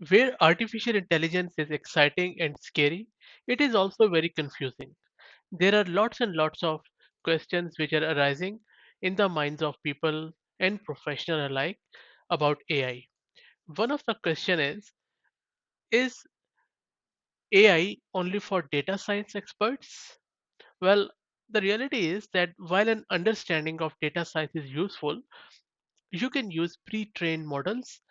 Where artificial intelligence is exciting and scary, it is also very confusing. There are lots and lots of questions which are arising in the minds of people and professionals alike about AI. One of the question is AI only for data science experts? Well, the reality is that while an understanding of data science is useful, you can use pre-trained models,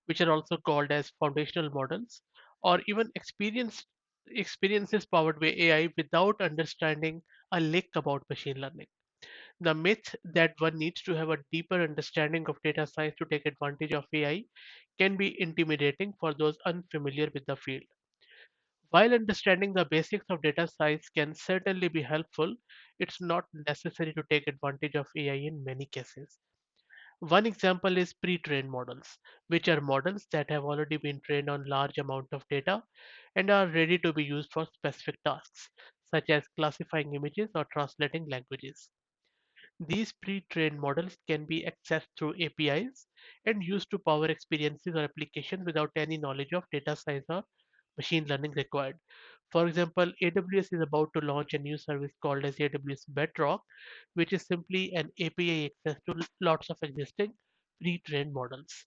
which are also called as foundational models, or even experiences powered by AI without understanding a lick about machine learning. The myth that one needs to have a deeper understanding of data science to take advantage of AI can be intimidating for those unfamiliar with the field. While understanding the basics of data science can certainly be helpful, it's not necessary to take advantage of AI in many cases. One example is pre-trained models, which are models that have already been trained on large amount of data and are ready to be used for specific tasks, such as classifying images or translating languages. These pre-trained models can be accessed through APIs and used to power experiences or applications without any knowledge of data science or machine learning required. For example, AWS is about to launch a new service called as AWS Bedrock, which is simply an API access to lots of existing pre-trained models.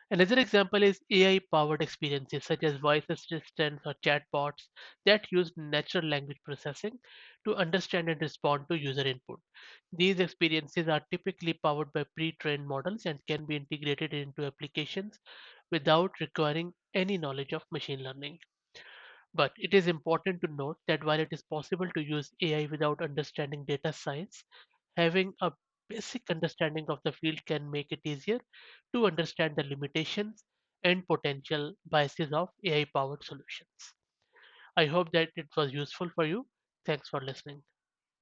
Another example is AI-powered experiences such as voice assistants or chatbots that use natural language processing to understand and respond to user input. These experiences are typically powered by pre-trained models and can be integrated into applications without requiring any knowledge of machine learning. But it is important to note that while it is possible to use AI without understanding data science, having a basic understanding of the field can make it easier to understand the limitations and potential biases of AI powered solutions. I hope that it was useful for you. Thanks for listening.